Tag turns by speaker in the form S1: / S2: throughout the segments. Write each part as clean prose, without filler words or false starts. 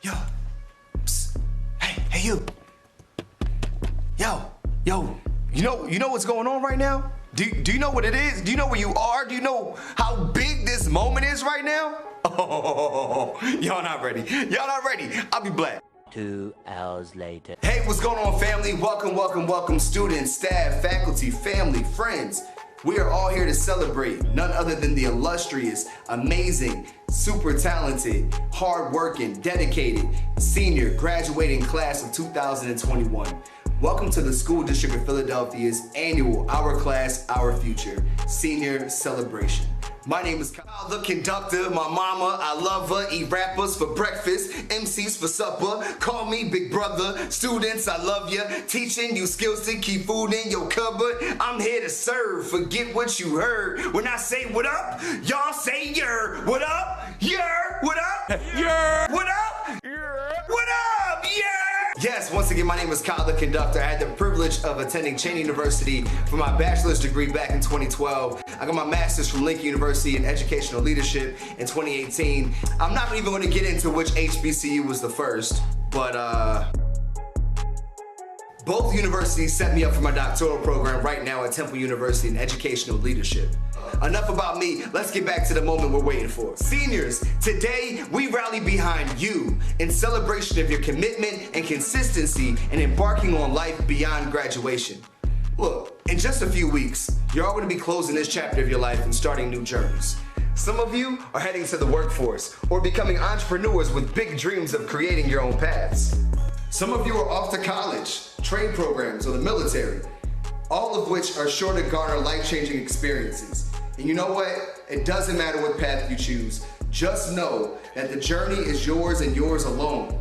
S1: Yo, psst. Hey, you. Yo, you know what's going on right now? Do you know what it is? Do you know where you are? Do you know how big this moment is right now? Oh, y'all not ready. Y'all not ready. I'll be black.
S2: 2 hours later.
S1: Hey, what's going on, family? Welcome, students, staff, faculty, family, friends. We are all here to celebrate none other than the illustrious, amazing, super talented, hardworking, dedicated, senior graduating class of 2021. Welcome to the School District of Philadelphia's annual Our Class, Our Future Senior Celebration. My name is Kyle, the conductor. My mama, I love her. Eat rappers for breakfast, MCs for supper. Call me big brother. Students, I love ya. Teaching you skills to keep food in your cupboard. I'm here to serve. Forget what you heard. When I say what up, y'all say yer. What up? Yer. What up? Yer. What up? Yer. What up? Yer. Yes, once again, my name is Kyle, the conductor. I had the privilege of attending Cheney University for my bachelor's degree back in 2012. I got my master's from Lincoln University in educational leadership in 2018. I'm not even going to get into which HBCU was the first, but both universities set me up for my doctoral program right now at Temple University in educational leadership. Enough about me, let's get back to the moment we're waiting for. Seniors, today we rally behind you in celebration of your commitment and consistency in embarking on life beyond graduation. Look, in just a few weeks, you're all going to be closing this chapter of your life and starting new journeys. Some of you are heading to the workforce or becoming entrepreneurs with big dreams of creating your own paths. Some of you are off to college, trade programs, or the military, all of which are sure to garner life-changing experiences. And you know what? It doesn't matter what path you choose. Just know that the journey is yours and yours alone.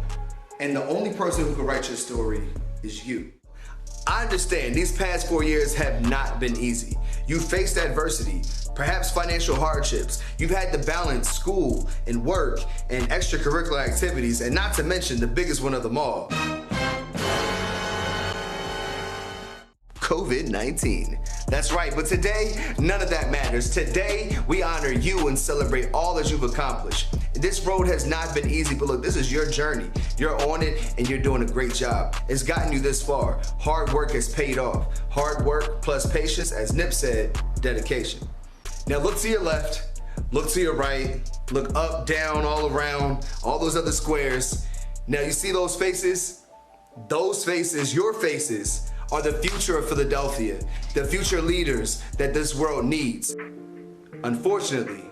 S1: And the only person who can write your story is you. I understand these past 4 years have not been easy. You've faced adversity, perhaps financial hardships. You've had to balance school and work and extracurricular activities, and not to mention the biggest one of them all, COVID-19. That's right, but today, none of that matters. Today, we honor you and celebrate all that you've accomplished. This road has not been easy, but look, this is your journey. You're on it, and you're doing a great job. It's gotten you this far. Hard work has paid off. Hard work plus patience, as Nip said, dedication. Now look to your left, look to your right, look up, down, all around, all those other squares. Now you see those faces? Those faces, your faces, are the future of Philadelphia, the future leaders that this world needs. Unfortunately,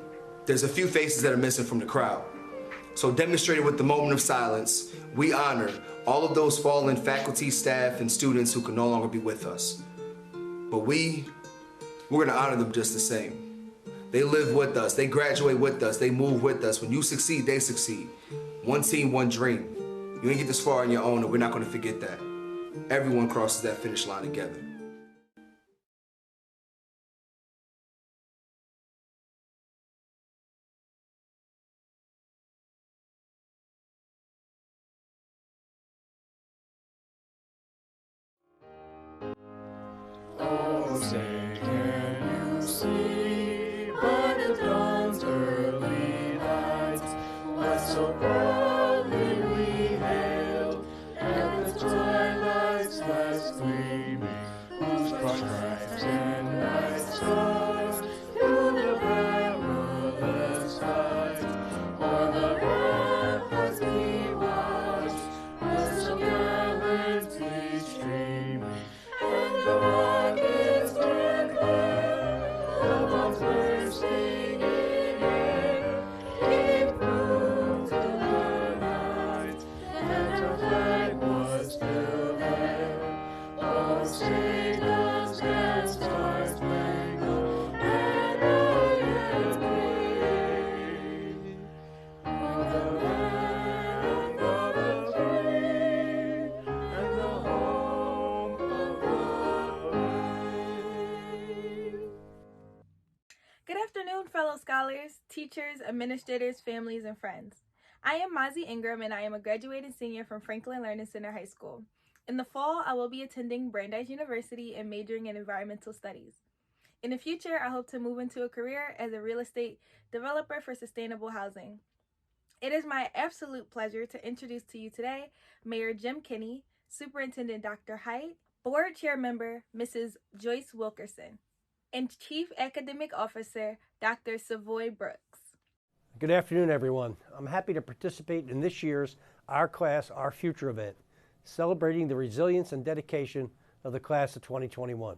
S1: there's a few faces that are missing from the crowd. So demonstrated with the moment of silence, we honor all of those fallen faculty, staff, and students who can no longer be with us. But we're gonna honor them just the same. They live with us, they graduate with us, they move with us. When you succeed, they succeed. One team, one dream. You ain't get this far on your own, and we're not gonna forget that. Everyone crosses that finish line together.
S3: Oh, say can you see by the dawn's early light what so proudly we hailed, and the twilight's last gleaming, whose stripes and bright stars through the perilous height o'er the ramparts we watched, was so gallantly streaming. And the rockets declare, the bombs bursting in air, gave proof to the night that our flag was still there. Oh, say does that star-spangled banner yet wave? O'er the land of the free and the home of the brave.
S4: Good afternoon, fellow scholars, teachers, administrators, families, and friends. I am Mazi Ingram, and I am a graduating senior from Franklin Learning Center High School. In the fall, I will be attending Brandeis University and majoring in environmental studies. In the future, I hope to move into a career as a real estate developer for sustainable housing. It is my absolute pleasure to introduce to you today Mayor Jim Kinney, Superintendent Dr. Height, Board Chair Member Mrs. Joyce Wilkerson, and Chief Academic Officer Dr. Savoy Brooks.
S5: Good afternoon, everyone. I'm happy to participate in this year's Our Class, Our Future event, celebrating the resilience and dedication of the class of 2021.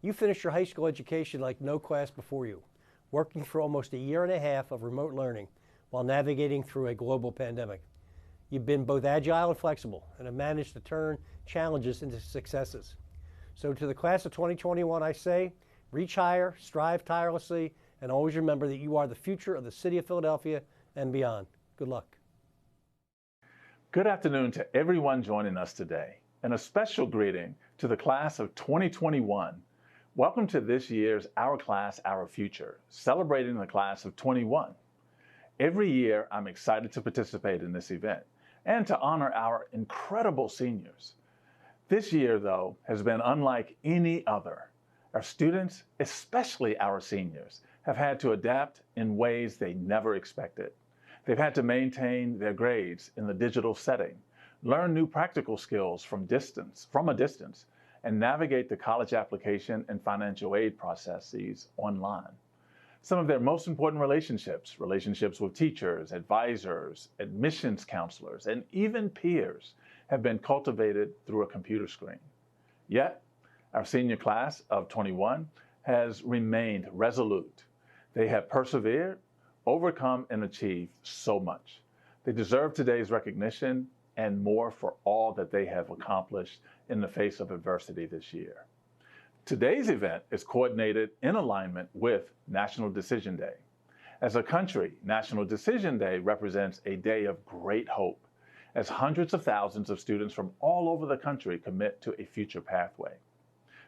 S5: You finished your high school education like no class before you, working through almost a year and a half of remote learning while navigating through a global pandemic. You've been both agile and flexible and have managed to turn challenges into successes. So to the class of 2021, I say, reach higher, strive tirelessly, and always remember that you are the future of the city of Philadelphia and beyond. Good luck.
S6: Good afternoon to everyone joining us today, and a special greeting to the class of 2021. Welcome to this year's Our Class, Our Future, celebrating the class of 21. Every year, I'm excited to participate in this event and to honor our incredible seniors. This year, though, has been unlike any other. Our students, especially our seniors, have had to adapt in ways they never expected. They've had to maintain their grades in the digital setting, learn new practical skills from a distance, and navigate the college application and financial aid processes online. Some of their most important relationships with teachers, advisors, admissions counselors, and even peers, have been cultivated through a computer screen. Yet, our senior class of 21 has remained resolute. They have persevered, overcome, and achieved so much. They deserve today's recognition and more for all that they have accomplished in the face of adversity this year. Today's event is coordinated in alignment with National Decision Day. As a country, National Decision Day represents a day of great hope, as hundreds of thousands of students from all over the country commit to a future pathway.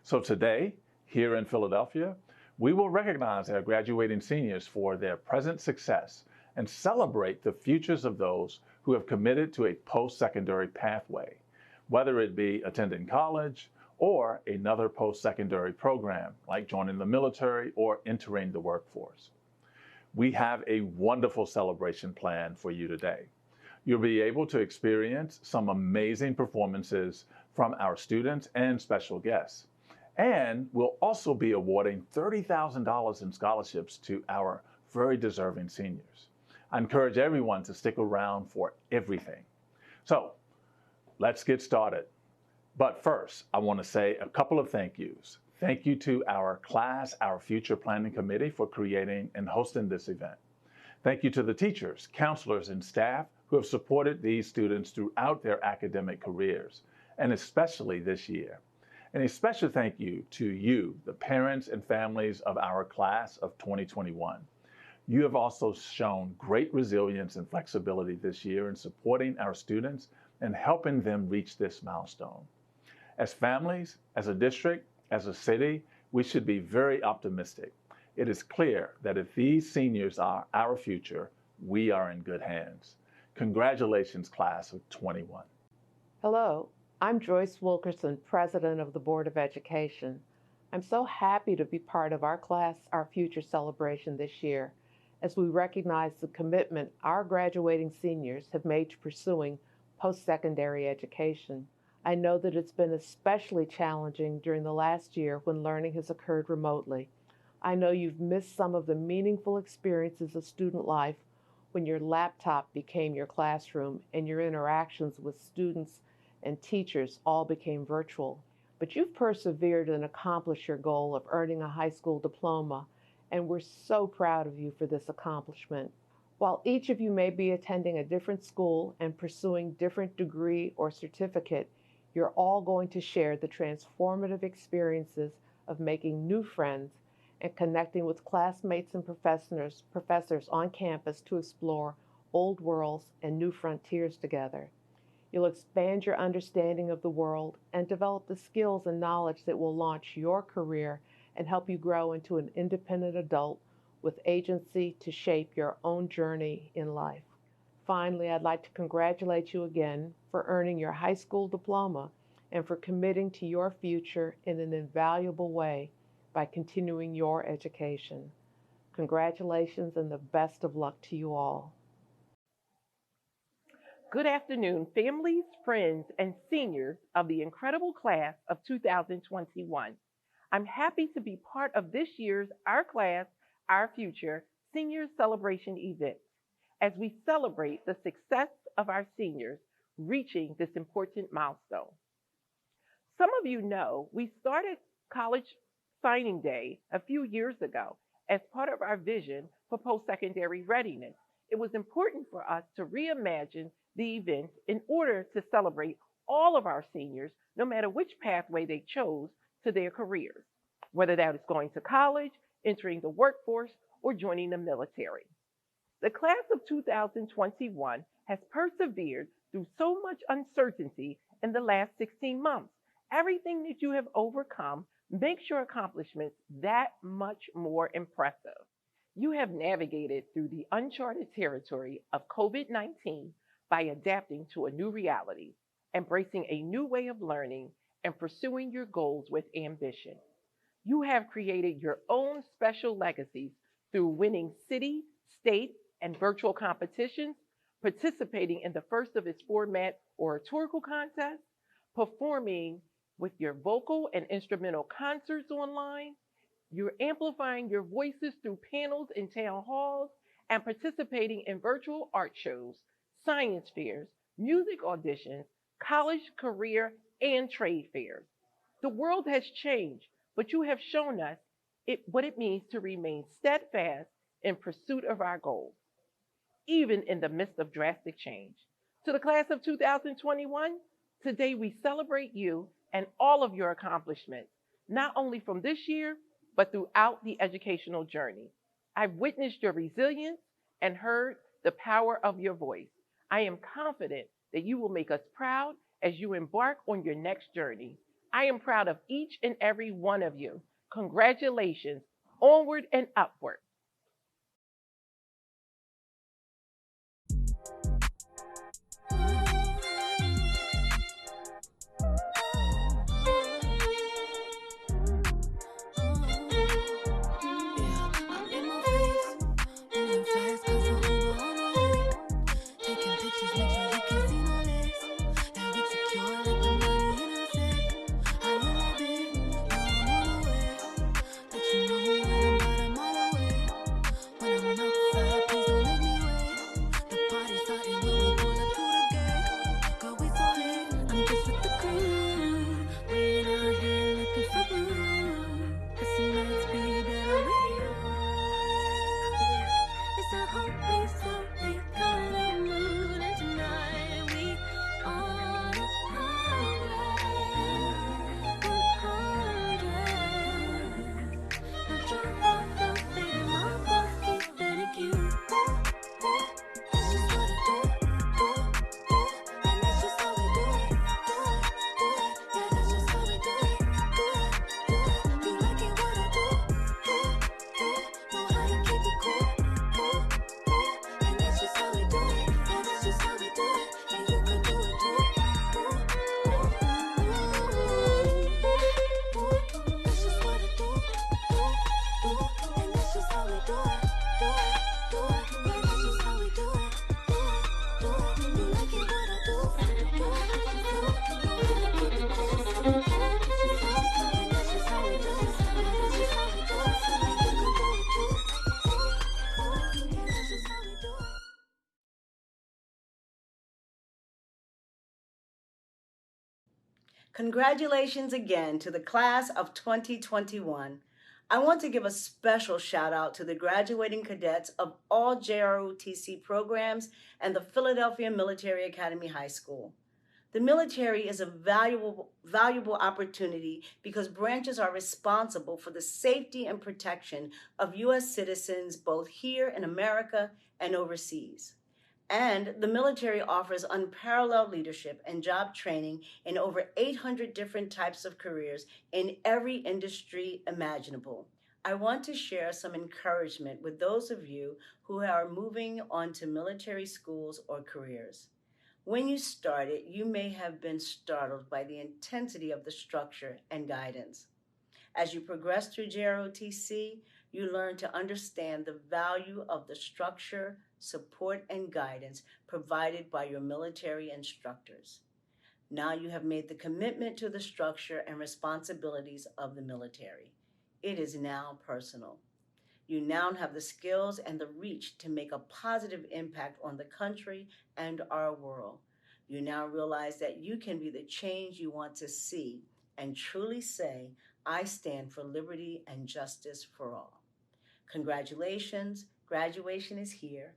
S6: So today, here in Philadelphia, we will recognize our graduating seniors for their present success and celebrate the futures of those who have committed to a post-secondary pathway, whether it be attending college or another post-secondary program like joining the military or entering the workforce. We have a wonderful celebration planned for you today. You'll be able to experience some amazing performances from our students and special guests. And we'll also be awarding $30,000 in scholarships to our very deserving seniors. I encourage everyone to stick around for everything. So let's get started. But first, I want to say a couple of thank yous. Thank you to our Class, Our Future Planning Committee for creating and hosting this event. Thank you to the teachers, counselors, and staff who have supported these students throughout their academic careers, and especially this year. And a special thank you to you, the parents and families of our class of 2021. You have also shown great resilience and flexibility this year in supporting our students and helping them reach this milestone. As families, as a district, as a city, we should be very optimistic. It is clear that if these seniors are our future, we are in good hands. Congratulations, class of 21.
S7: Hello, I'm Joyce Wilkerson, President of the Board of Education. I'm so happy to be part of our Class, Our Future celebration this year, as we recognize the commitment our graduating seniors have made to pursuing post-secondary education. I know that it's been especially challenging during the last year when learning has occurred remotely. I know you've missed some of the meaningful experiences of student life when your laptop became your classroom and your interactions with students and teachers all became virtual. But you've persevered and accomplished your goal of earning a high school diploma, and we're so proud of you for this accomplishment. While each of you may be attending a different school and pursuing different degree or certificate, you're all going to share the transformative experiences of making new friends and connecting with classmates and professors on campus to explore old worlds and new frontiers together. You'll expand your understanding of the world and develop the skills and knowledge that will launch your career and help you grow into an independent adult with agency to shape your own journey in life. Finally, I'd like to congratulate you again for earning your high school diploma and for committing to your future in an invaluable way by continuing your education. Congratulations and the best of luck to you all. Good afternoon, families, friends, and seniors of the incredible class of 2021. I'm happy to be part of this year's Our Class, Our Future Senior Celebration event as we celebrate the success of our seniors reaching this important milestone. Some of you know we started College Signing Day a few years ago as part of our vision for post-secondary readiness. It was important for us to reimagine the event in order to celebrate all of our seniors, no matter which pathway they chose to their careers, whether that is going to college, entering the workforce, or joining the military. The class of 2021 has persevered through so much uncertainty in the last 16 months. Everything that you have overcome makes your accomplishments that much more impressive. You have navigated through the uncharted territory of COVID-19 by adapting to a new reality, embracing a new way of learning, and pursuing your goals with ambition. You have created your own special legacies through winning city, state, and virtual competitions, participating in the first of its format oratorical contest, performing with your vocal and instrumental concerts online. You're amplifying your voices through panels in town halls and participating in virtual art shows, science fairs, music auditions, college, career, and trade fairs. The world has changed, but you have shown us what it means to remain steadfast in pursuit of our goals, even in the midst of drastic change. To the class of 2021, today we celebrate you and all of your accomplishments, not only from this year, but throughout the educational journey. I've witnessed your resilience and heard the power of your voice. I am confident that you will make us proud as you embark on your next journey. I am proud of each and every one of you. Congratulations, onward and upward.
S8: Congratulations again to the class of 2021. I want to give a special shout out to the graduating cadets of all JROTC programs and the Philadelphia Military Academy High School. The military is a valuable opportunity because branches are responsible for the safety and protection of U.S. citizens both here in America and overseas. And the military offers unparalleled leadership and job training in over 800 different types of careers in every industry imaginable. I want to share some encouragement with those of you who are moving on to military schools or careers. When you started, you may have been startled by the intensity of the structure and guidance. As you progress through JROTC, you learn to understand the value of the structure, support, and guidance provided by your military instructors. Now you have made the commitment to the structure and responsibilities of the military. It is now personal. You now have the skills and the reach to make a positive impact on the country and our world. You now realize that you can be the change you want to see and truly say, I stand for liberty and justice for all. Congratulations, graduation is here.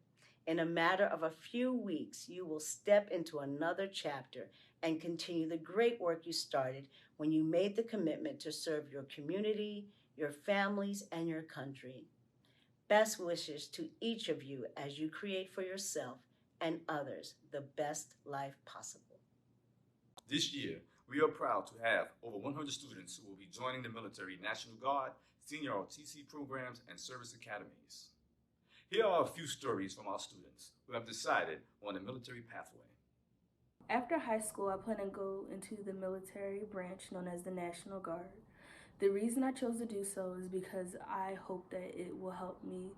S8: In a matter of a few weeks, you will step into another chapter and continue the great work you started when you made the commitment to serve your community, your families, and your country. Best wishes to each of you as you create for yourself and others the best life possible.
S9: This year, we are proud to have over 100 students who will be joining the military National Guard, senior ROTC programs, and service academies. Here are a few stories from our students who have decided on a military pathway.
S10: After high school, I plan to go into the military branch known as the National Guard. The reason I chose to do so is because I hope that it will help me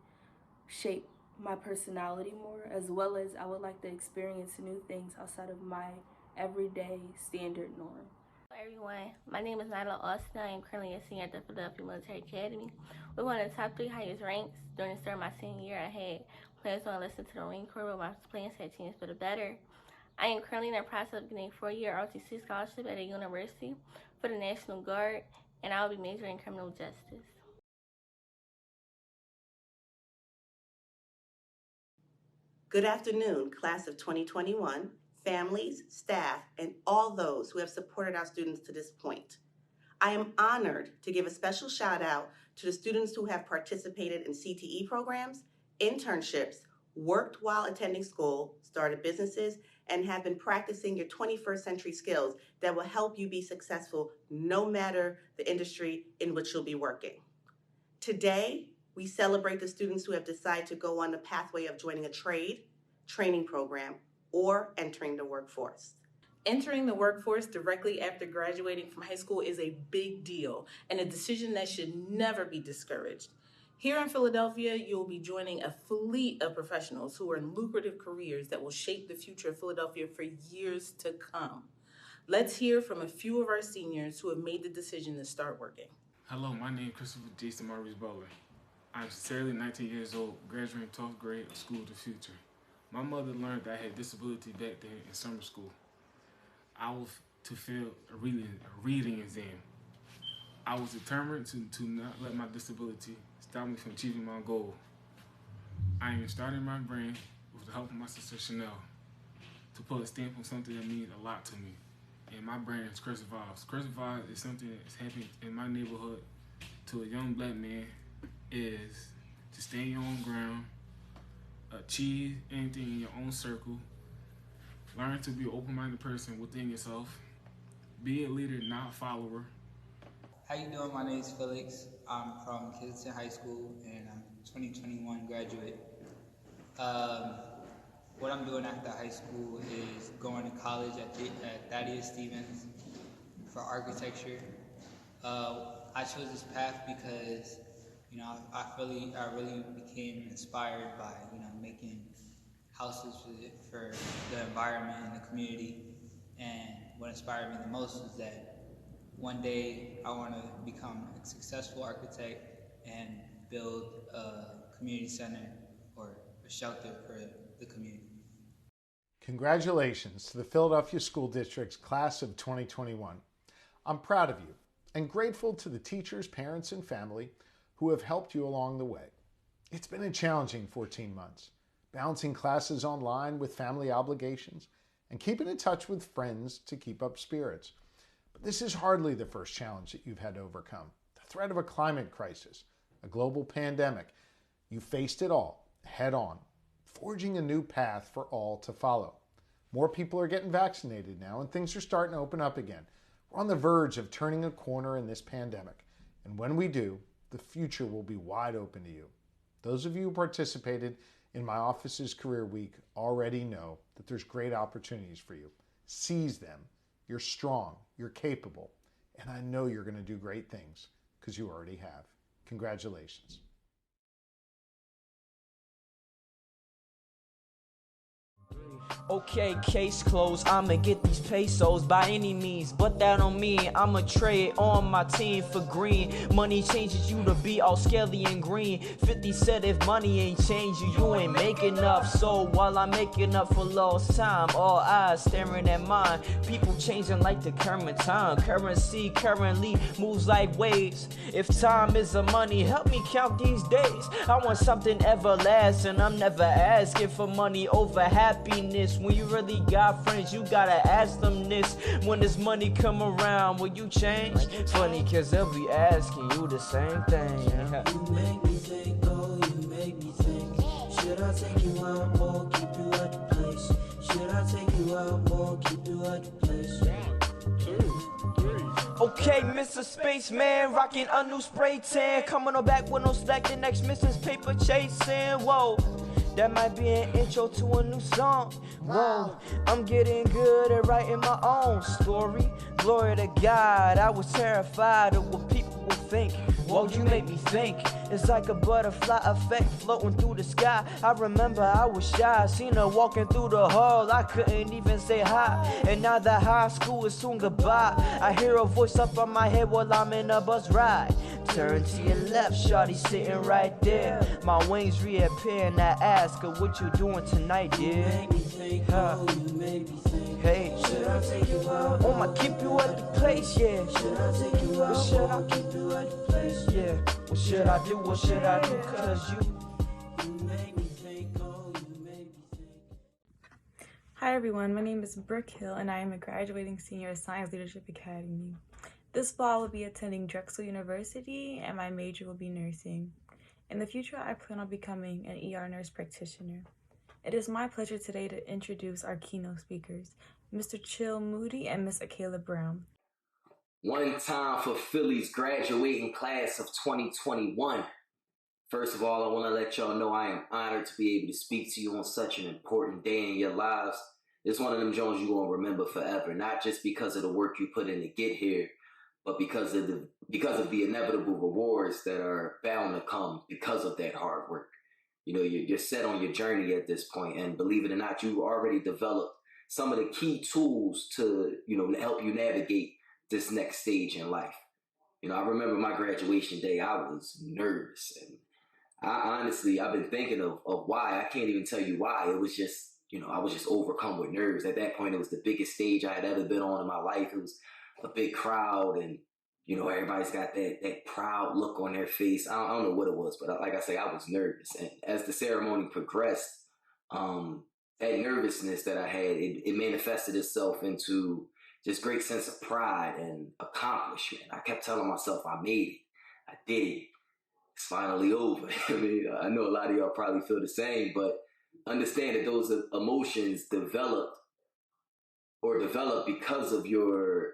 S10: shape my personality more, as well as I would like to experience new things outside of my everyday standard norm.
S11: Hello everyone, my name is Nyla Austin. I am currently a senior at the Philadelphia Military Academy. We're one of the top 3 highest ranks. During the start of my senior year, I had plans to enlist into the Marine Corps, but my plans had changed for the better. I am currently in the process of getting a 4-year ROTC scholarship at a university for the National Guard, and I will be majoring in criminal justice.
S12: Good afternoon, class of 2021, families, staff, and all those who have supported our students to this point. I am honored to give a special shout out to the students who have participated in CTE programs, internships, worked while attending school, started businesses, and have been practicing your 21st century skills that will help you be successful no matter the industry in which you'll be working. Today, we celebrate the students who have decided to go on the pathway of joining a trade, training program, or entering the workforce.
S13: Entering the workforce directly after graduating from high school is a big deal and a decision that should never be discouraged. Here in Philadelphia, you'll be joining a fleet of professionals who are in lucrative careers that will shape the future of Philadelphia for years to come. Let's hear from a few of our seniors who have made the decision to start working.
S14: Hello, my name is Christopher Jason Maurice Butler. I'm sincerely 19 years old, graduating 12th grade of School of the Future. My mother learned that I had disability back then in summer school. I was to fail a reading exam. I was determined to not let my disability stop me from achieving my goal. I am starting my brain with the help of my sister Chanel to put a stamp on something that means a lot to me. And my brand is Cursive Vibes. Cursive Vibes is something that's happening in my neighborhood to a young black man is to stay in your own ground, achieve anything in your own circle, learn to be an open-minded person within yourself, be a leader, not a follower.
S15: How you doing? My name is Felix. I'm from Kensington High School and I'm 2021 graduate. What I'm doing after high school is going to college at Thaddeus Stevens for architecture. I chose this path because I really became inspired by making houses for the environment and the community. And what inspired me the most was that one day I want to become a successful architect and build a community center or a shelter for the community.
S16: Congratulations to the Philadelphia School District's class of 2021. I'm proud of you and grateful to the teachers, parents, and family who have helped you along the way. It's been a challenging 14 months, balancing classes online with family obligations and keeping in touch with friends to keep up spirits. But this is hardly the first challenge that you've had to overcome. The threat of a climate crisis, a global pandemic. You faced it all head on, forging a new path for all to follow. More people are getting vaccinated now and things are starting to open up again. We're on the verge of turning a corner in this pandemic. And when we do, the future will be wide open to you. Those of you who participated in my office's Career Week already know that there's great opportunities for you. Seize them. You're strong, you're capable, and I know you're going to do great things because you already have. Congratulations.
S17: Okay, case closed, I'ma get these pesos by any means, but that don't mean I'ma trade on my team for green. Money changes you to be all scaly and green. 50 said if money ain't change you, you ain't making enough. So while I'm making up for lost time, all eyes staring at mine. People changing like the current time. Currency currently moves like waves. If time is the money, help me count these days. I want something everlasting, I'm never asking for money over happiness. When you really got friends, you gotta ask them this. When this money come around, will you change? Funny, cause they'll be asking you the same thing.
S18: You make me think, oh, you make me think. Should I take you out or keep you at the place? Should I take you out or keep you at the place?
S17: Okay, Mr. Spaceman, rocking a new spray tan. Coming on back with no slack, the next Mrs. Paper chasing. Whoa, that might be an intro to a new song. Whoa, I'm getting good at writing my own story. Glory to God, I was terrified of what people would think. Whoa, you make me think. It's like a butterfly effect floating through the sky. I remember I was shy, seen her walking through the hall. I couldn't even say hi, and now that high school is soon goodbye. I hear a voice up on my head while I'm in a bus ride. Turn to your left, shawty sitting right there. My wings reappear and I ask her, what you doing tonight, dear?
S18: You make me think, oh, you make me think.
S17: Hey,
S18: should I take you out?
S17: I'ma keep you at the place, yeah.
S18: Should I take you out?
S17: What should I
S18: keep you at the place?
S17: Yeah, what should I do? What should I do? Cause you
S18: make me think, oh, you make me think.
S4: Hi everyone, my name is Brooke Hill and I am a graduating senior at Science Leadership Academy. This fall I will be attending Drexel University and my major will be nursing. In the future, I plan on becoming an ER nurse practitioner. It is my pleasure today to introduce our keynote speakers, Mr. Chill Moody and Ms. Akayla Brown.
S19: One time for Philly's graduating class of 2021. First of all, I want to let y'all know I am honored to be able to speak to you on such an important day in your lives. It's one of them Jones you're going to remember forever, not just because of the work you put in to get here, but because of the inevitable rewards that are bound to come because of that hard work. You know, you're set on your journey at this point, and believe it or not, you've already developed some of the key tools to, help you navigate this next stage in life. I remember my graduation day, I was nervous, and I've been thinking of why. I can't even tell you why. It was just, I was just overcome with nerves. At that point, it was the biggest stage I had ever been on in my life. It was a big crowd, and everybody's got that proud look on their face. I don't know what it was, but like I say, I was nervous. And as the ceremony progressed, that nervousness that I had, it manifested itself into this great sense of pride and accomplishment. I kept telling myself, I made it. I did it. It's finally over. I know a lot of y'all probably feel the same, but understand that those emotions develop because of your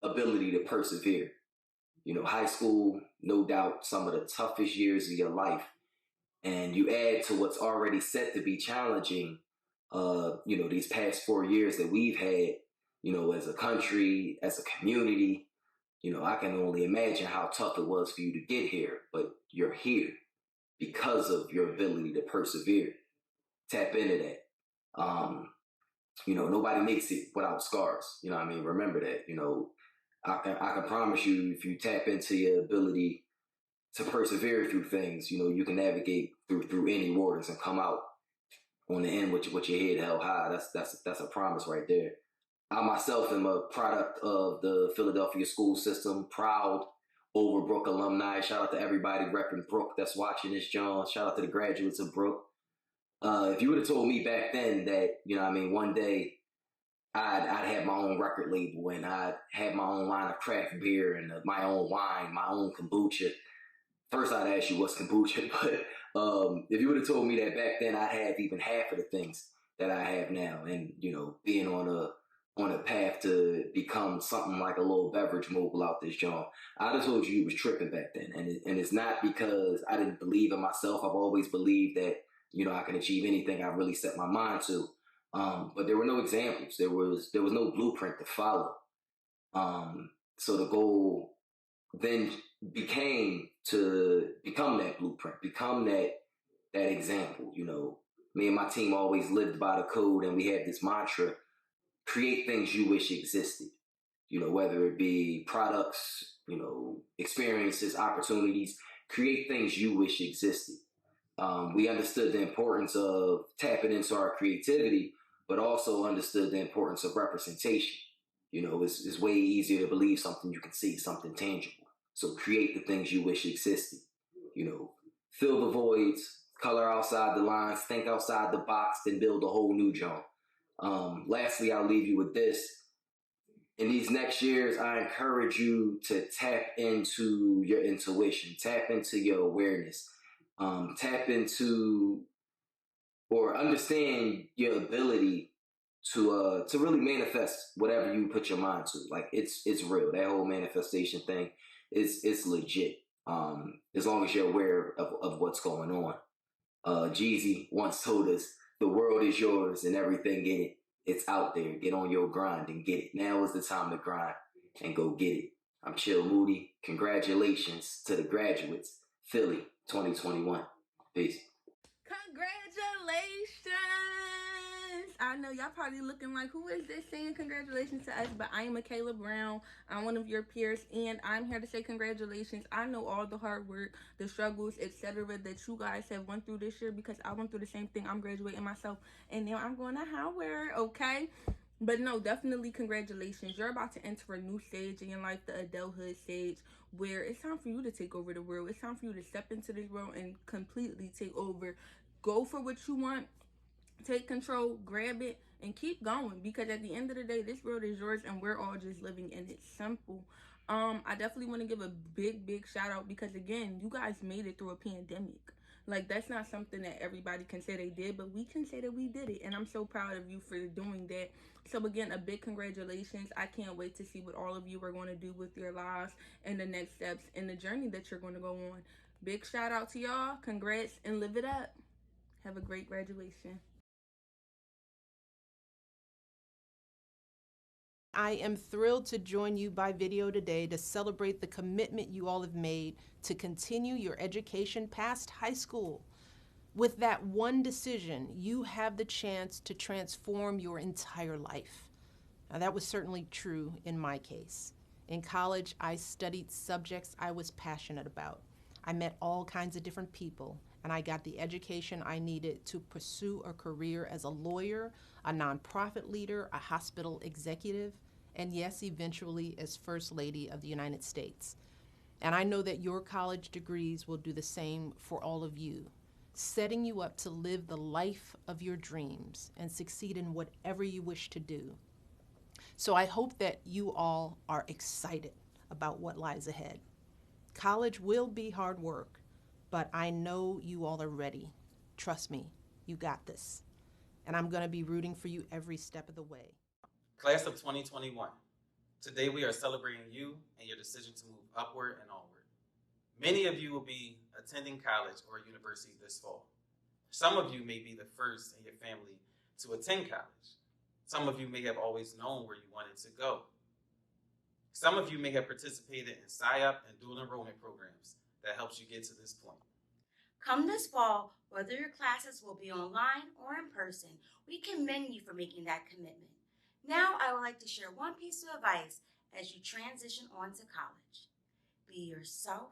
S19: ability to persevere. High school, no doubt, some of the toughest years of your life. And you add to what's already set to be challenging, these past 4 years that we've had, as a country, as a community. I can only imagine how tough it was for you to get here, but you're here because of your ability to persevere. Tap into that. Nobody makes it without scars. Remember that. I can promise you, if you tap into your ability to persevere through things, you can navigate through any waters and come out on the end with your head held high. That's a promise right there. I myself am a product of the Philadelphia school system, proud Overbrook alumni. Shout out to everybody repping Brook that's watching this, John. Shout out to the graduates of Brook. If you would have told me back then that, one day I'd have my own record label and I'd have my own line of craft beer and my own wine, my own kombucha. First, I'd ask you what's kombucha, but if you would have told me that back then I'd have even half of the things that I have now, and being on a path to become something like a little beverage mogul out this joint, I'd have told you was tripping back then, and it's not because I didn't believe in myself. I've always believed that I can achieve anything I really set my mind to. But there were no examples. There was no blueprint to follow. So the goal then became to become that blueprint, become that example, Me and my team always lived by the code, and we had this mantra: create things you wish existed. Whether it be products, experiences, opportunities, create things you wish existed. We understood the importance of tapping into our creativity, but also understood the importance of representation. It's way easier to believe something you can see, something tangible. So create the things you wish existed. Fill the voids, color outside the lines, think outside the box, then build a whole new genre. Lastly, I'll leave you with this. In these next years, I encourage you to tap into your intuition, tap into your awareness, tap into or understand your ability to really manifest whatever you put your mind to. Like it's real. That whole manifestation thing is legit. As long as you're aware of what's going on. Jeezy once told us, "The world is yours and everything in it. It's out there. Get on your grind and get it. Now is the time to grind and go get it." I'm Chill Moody. Congratulations to the graduates. Philly 2021. Peace.
S10: Congratulations! I know y'all probably looking like, who is this saying congratulations to us? But I am Michaela Brown. I'm one of your peers, and I'm here to say congratulations. I know all the hard work, the struggles, etc. that you guys have went through this year, because I went through the same thing. I'm graduating myself, and now I'm going to Howard, okay? But no, definitely congratulations. You're about to enter a new stage in your life, the adulthood stage, where it's time for you to take over the world. It's time for you to step into this world and completely take over. Go for what you want. Take control, grab it, and keep going, because at the end of the day, this world is yours and we're all just living in it. Simple. I definitely want to give a big shout out, because again, you guys made it through a pandemic. Like, that's not something that everybody can say they did, but we can say that we did it, and I'm so proud of you for doing that. So again, a big congratulations. I can't wait to see what all of you are going to do with your lives and the next steps in the journey that you're going to go on. Big shout out to y'all. Congrats, and live it up. Have a great graduation.
S7: I am thrilled to join you by video today to celebrate the commitment you all have made to continue your education past high school. With that one decision, you have the chance to transform your entire life. Now, that was certainly true in my case. In college, I studied subjects I was passionate about. I met all kinds of different people, and I got the education I needed to pursue a career as a lawyer, a nonprofit leader, a hospital executive, and yes, eventually as First Lady of the United States. And I know that your college degrees will do the same for all of you, setting you up to live the life of your dreams and succeed in whatever you wish to do. So I hope that you all are excited about what lies ahead. College will be hard work, but I know you all are ready. Trust me, you got this. And I'm going to be rooting for you every step of the way.
S20: Class of 2021. Today we are celebrating you and your decision to move upward and onward. Many of you will be attending college or university this fall. Some of you may be the first in your family to attend college. Some of you may have always known where you wanted to go. Some of you may have participated in SIOP and dual enrollment programs that helps you get to this point.
S8: Come this fall, whether your classes will be online or in person, we commend you for making that commitment. Now I would like to share one piece of advice as you transition on to college. Be yourself,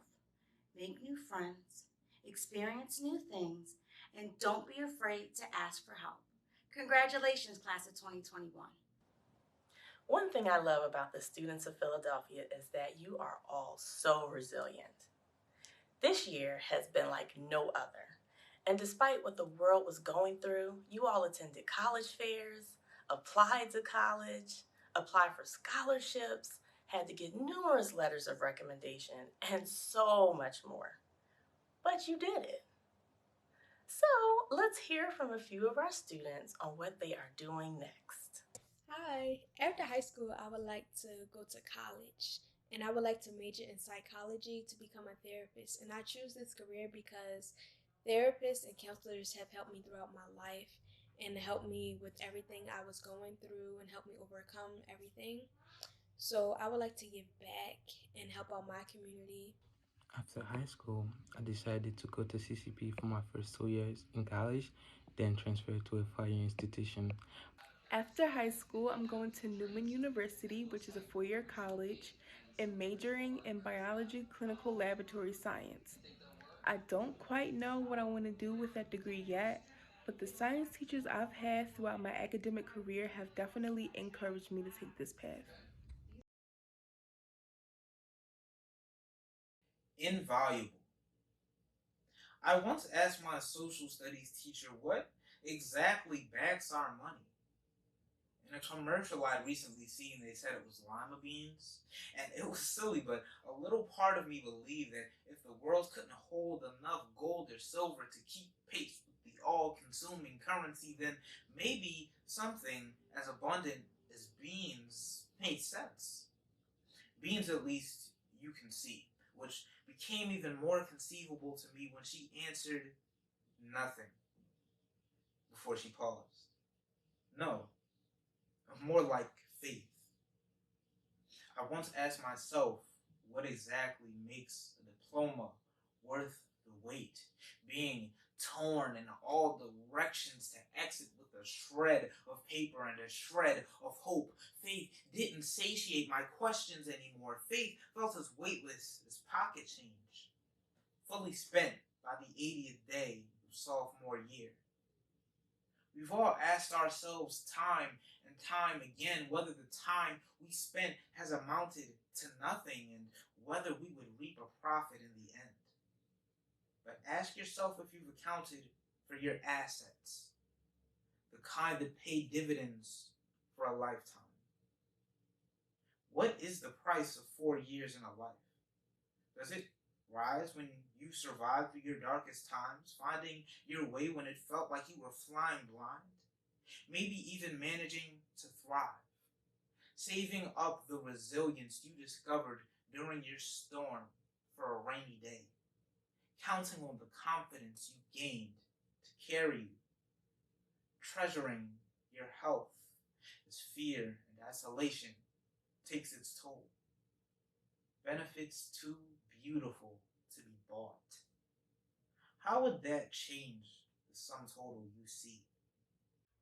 S8: make new friends, experience new things, and don't be afraid to ask for help. Congratulations, class of 2021.
S21: One thing I love about the students of Philadelphia is that you are all so resilient. This year has been like no other. And despite what the world was going through, you all attended college fairs, applied to college, applied for scholarships, had to get numerous letters of recommendation, and so much more. But you did it. So let's hear from a few of our students on what they are doing next.
S22: Hi, after high school, I would like to go to college, and I would like to major in psychology to become a therapist. And I choose this career because therapists and counselors have helped me throughout my life and helped me with everything I was going through and helped me overcome everything. So I would like to give back and help out my community.
S23: After high school, I decided to go to CCP for my first 2 years in college,
S1: then transfer to a higher institution.
S10: After high school, I'm going to Newman University, which is a four-year college, and majoring in biology clinical laboratory science. I don't quite know what I want to do with that degree yet, but the science teachers I've had throughout my academic career have definitely encouraged me to take this path.
S2: Invaluable. I once asked my social studies teacher what exactly backs our money. In a commercial I'd recently seen, they said it was lima beans. And it was silly, but a little part of me believed that if the world couldn't hold enough gold or silver to keep pace with the all-consuming currency, then maybe something as abundant as beans made sense. Beans, at least, you can see, which became even more conceivable to me when she answered nothing before she paused. No, more like faith. I once asked myself what exactly makes a diploma worth the wait, being torn in all directions to exit with a shred of paper and a shred of hope. Faith didn't satiate my questions anymore. Faith felt as weightless as pocket change, fully spent by the 80th day of sophomore year. We've all asked ourselves time and time again whether the time we spent has amounted to nothing and whether we would reap a profit in the end. But ask yourself if you've accounted for your assets, the kind that pay dividends for a lifetime. What is the price of 4 years in a life? Does it rise when you survive through your darkest times, finding your way when it felt like you were flying blind? Maybe even managing to thrive, saving up the resilience you discovered during your storm for a rainy day, counting on the confidence you gained to carry you, treasuring your health as fear and isolation takes its toll. Benefits too beautiful to be bought. How would that change the sum total you see?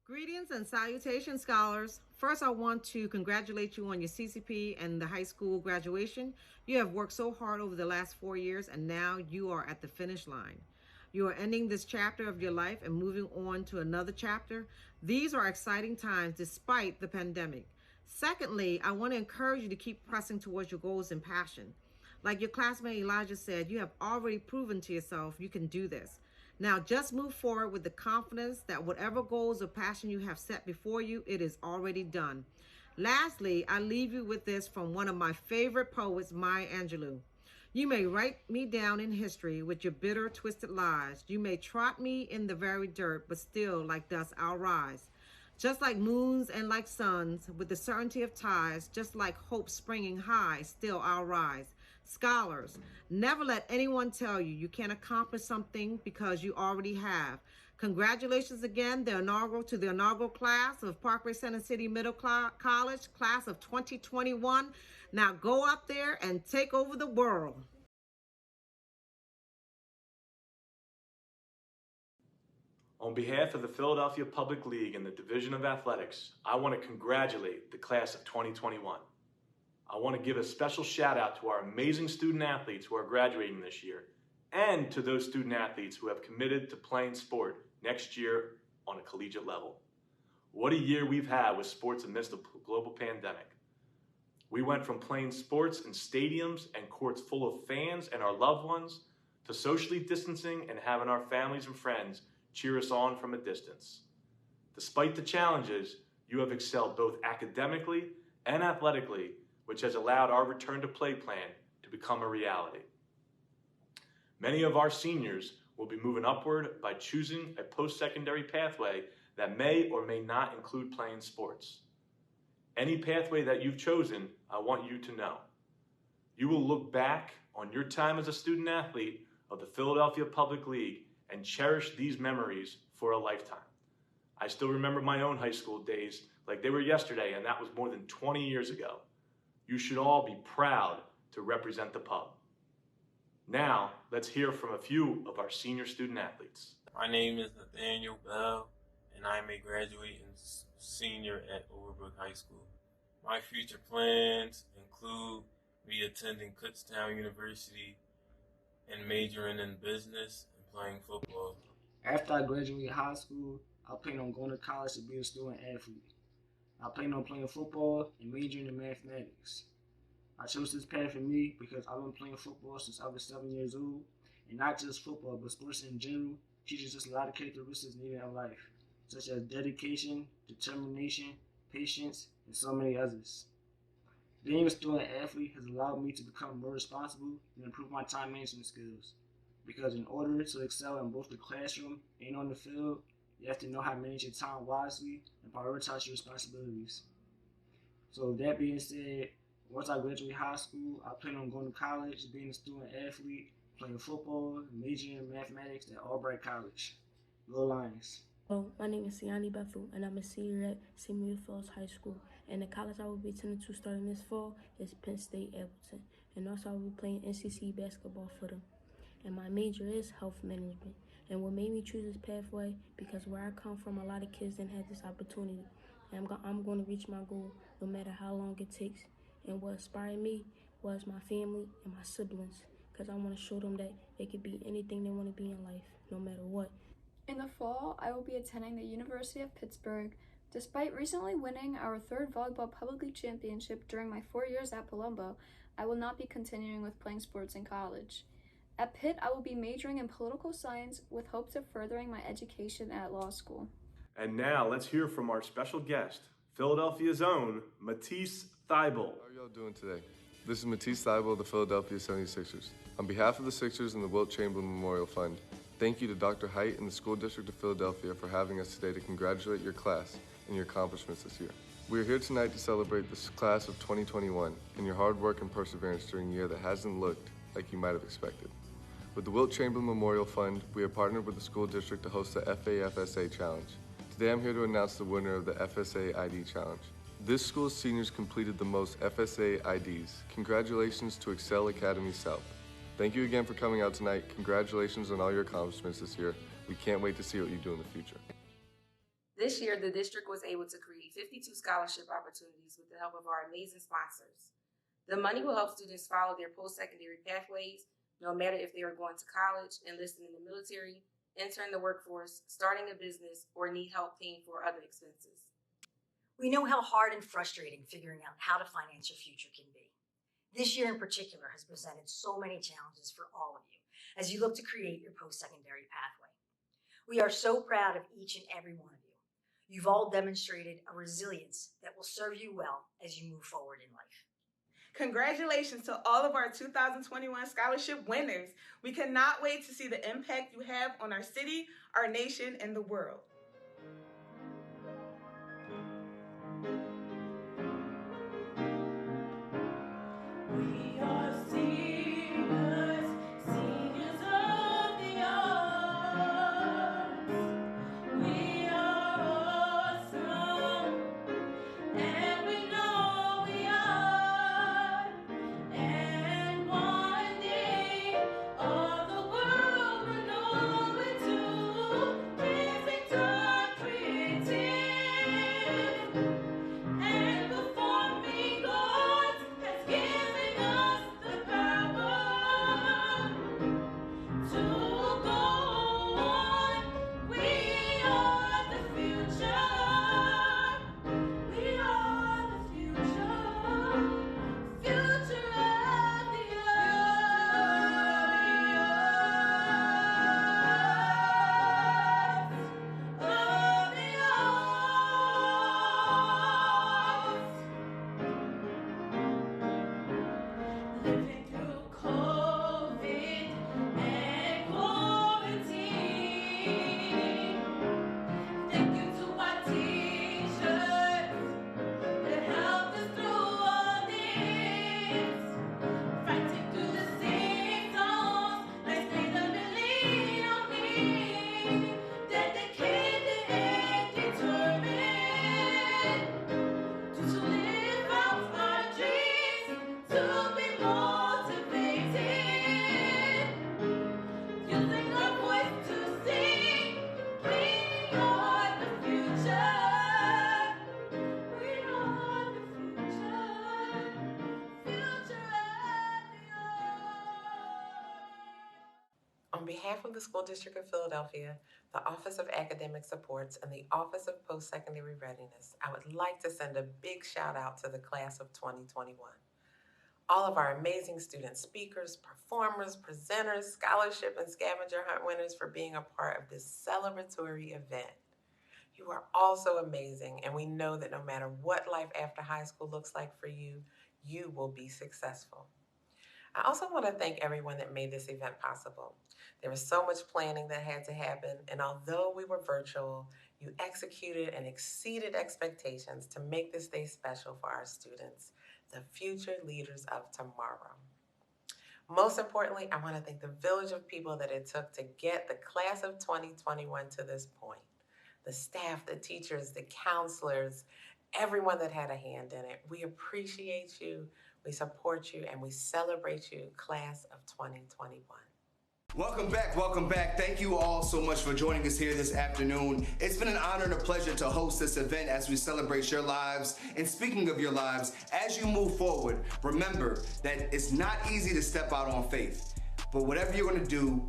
S23: Greetings and salutations, scholars. First, I want to congratulate you on your CCP and the high school graduation. You have worked so hard over the last 4 years, and now you are at the finish line. You are ending this chapter of your life and moving on to another chapter. These are exciting times despite the pandemic. Secondly, I want to encourage you to keep pressing towards your goals and passion. Like your classmate Elijah said, you have already proven to yourself you can do this. Now just move forward with the confidence that whatever goals or passion you have set before you, it is already done. Lastly, I leave you with this from one of my favorite poets, Maya Angelou. You may write me down in history with your bitter, twisted lies. You may trot me in the very dirt, but still like dust I'll rise. Just like moons and like suns, with the certainty of tides, just like hope springing high, still I'll rise. Scholars, never let anyone tell you you can't accomplish something because you already have. Congratulations again, the inaugural class of Parkway Center City Middle College, class of 2021. Now go out there and take over the world.
S6: On behalf of the Philadelphia Public League and the Division of Athletics, I want to congratulate the class of 2021. I want to give a special shout out to our amazing student athletes who are graduating this year and to those student athletes who have committed to playing sport next year on a collegiate level. What a year we've had with sports amidst the global pandemic. We went from playing sports in stadiums and courts full of fans and our loved ones to socially distancing and having our families and friends cheer us on from a distance. Despite the challenges, you have excelled both academically and athletically, which has allowed our return to play plan to become a reality. Many of our seniors will be moving upward by choosing a post-secondary pathway that may or may not include playing sports. Any pathway that you've chosen, I want you to know. You will look back on your time as a student athlete of the Philadelphia Public League and cherish these memories for a lifetime. I still remember my own high school days like they were yesterday, and that was more than 20 years ago. You should all be proud to represent the pub. Now, let's hear from a few of our senior student athletes.
S3: My name is Nathaniel Bell, and I am a graduating senior at Overbrook High School. My future plans include me attending Kutztown University and majoring in business and playing football.
S5: After I graduate high school, I plan on going to college to be a student athlete. I plan on playing football and majoring in mathematics. I chose this path for me because I've been playing football since I was 7 years old, and not just football, but sports in general teaches us a lot of characteristics needed in life, such as dedication, determination, patience, and so many others. Being a student athlete has allowed me to become more responsible and improve my time management skills. Because in order to excel in both the classroom and on the field, you have to know how to manage your time wisely and prioritize your responsibilities. So that being said, once I graduate high school, I plan on going to college, being a student athlete, playing football, majoring in mathematics at Albright College. Go Lions.
S10: Hello, my name is Siani Bethel, and I'm a senior at Samuel Fells High School. And the college I will be attending to starting this fall is Penn State Appleton. And also I will be playing NCC basketball for them. And my major is health management. And what made me choose this pathway, because where I come from, a lot of kids didn't have this opportunity. And I'm going to reach my goal no matter how long it takes. And what inspired me was my family and my siblings, because I want to show them that they could be anything they want to be in life, no matter what.
S9: In the fall, I will be attending the University of Pittsburgh. Despite recently winning our third volleyball public league championship during my 4 years at Palumbo, I will not be continuing with playing sports in college. At Pitt, I will be majoring in political science with hopes of furthering my education at law school.
S24: And now let's hear from our special guest, Philadelphia's own Matisse Thybulle.
S25: How are y'all doing today? This is Matisse Thybulle of the Philadelphia 76ers. On behalf of the Sixers and the Wilt Chamberlain Memorial Fund, thank you to Dr. Height and the School District of Philadelphia for having us today to congratulate your class and your accomplishments this year. We are here tonight to celebrate this class of 2021 and your hard work and perseverance during a year that hasn't looked like you might have expected. With the Wilt Chamberlain Memorial Fund, we have partnered with the school district to host the FAFSA Challenge. Today I'm here to announce the winner of the FSA ID Challenge. This school's seniors completed the most FSA IDs. Congratulations to Excel Academy South. Thank you again for coming out tonight. Congratulations on all your accomplishments this year. We can't wait to see what you do in the future.
S26: This year, the district was able to create 52 scholarship opportunities with the help of our amazing sponsors. The money will help students follow their post-secondary pathways, no matter if they are going to college, enlisting in the military, entering the workforce, starting a business, or need help paying for other expenses.
S27: We know how hard and frustrating figuring out how to finance your future can be. This year in particular has presented so many challenges for all of you as you look to create your post-secondary pathway. We are so proud of each and every one of you. You've all demonstrated a resilience that will serve you well as you move forward in life.
S13: Congratulations to all of our 2021 scholarship winners. We cannot wait to see the impact you have on our city, our nation, and the world.
S18: We are seniors, seniors of the arts. We are awesome, and we know we are. And one day, all the world will know it too. His victory.
S4: behalf of the School District of Philadelphia, the Office of Academic Supports, and the Office of Post-Secondary Readiness, I would like to send a big shout out to the class of 2021. All of our amazing student speakers, performers, presenters, scholarship, and scavenger hunt winners for being a part of this celebratory event. You are all so amazing, and we know that no matter what life after high school looks like for you, you will be successful. I also want to thank everyone that made this event possible. There was so much planning that had to happen, and although we were virtual, you executed and exceeded expectations to make this day special for our students, the future leaders of tomorrow. Most importantly, I want to thank the village of people that it took to get the class of 2021 to this point. The staff, the teachers, the counselors, everyone that had a hand in it. We appreciate you, we support you, and we celebrate you, class of 2021.
S11: Welcome back. Thank you all so much for joining us here this afternoon. It's been an honor and a pleasure to host this event as we celebrate your lives. And speaking of your lives, as you move forward, remember that it's not easy to step out on faith. But whatever you're gonna do,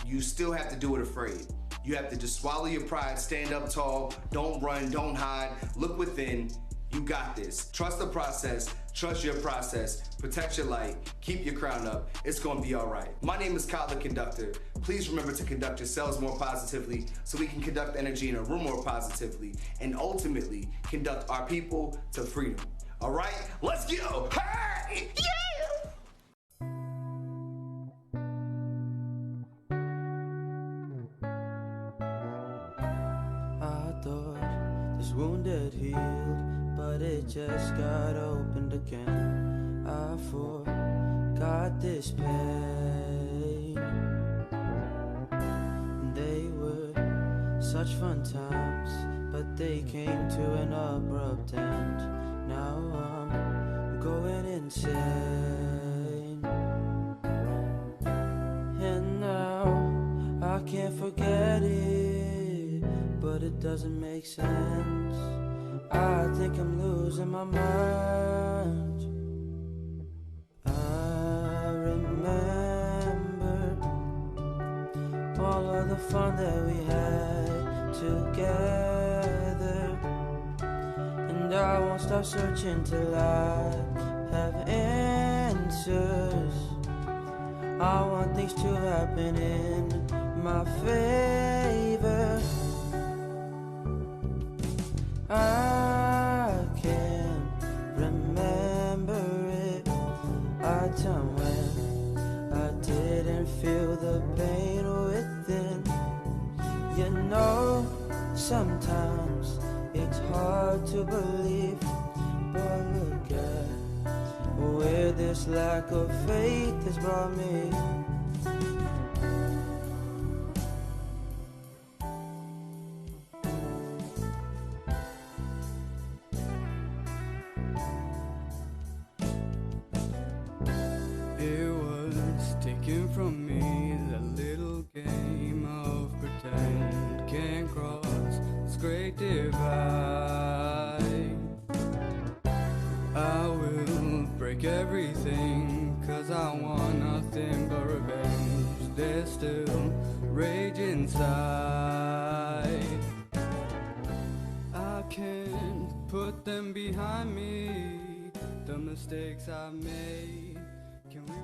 S11: you still have to do it afraid. You have to just swallow your pride, stand up tall, don't run, don't hide, look within. You got this. Trust the process, trust your process, protect your light, keep your crown up. It's gonna be all right. My name is Kyle the Conductor. Please remember to conduct yourselves more positively so we can conduct energy in a room more positively and ultimately conduct our people to freedom. All right, let's go. Hey, yeah!
S18: I thought this wound had healed, but it just got opened again. I forgot this pain. They were such fun times, but they came to an abrupt end. Now I'm going insane, and now I can't forget it, but it doesn't make sense. I think I'm losing my mind. I remember all of the fun that we had together, and I won't stop searching till I have answers. I want things to happen in my favor. I can't remember it, a time when I didn't feel the pain within. You know, sometimes it's hard to believe, but look at where this lack of faith has brought me.
S12: It was taken from me, that little game of pretend can't cross this great divide. I will break everything, 'cause I want nothing but revenge. There's still rage inside. I can't put them behind me, the mistakes I've made. Can we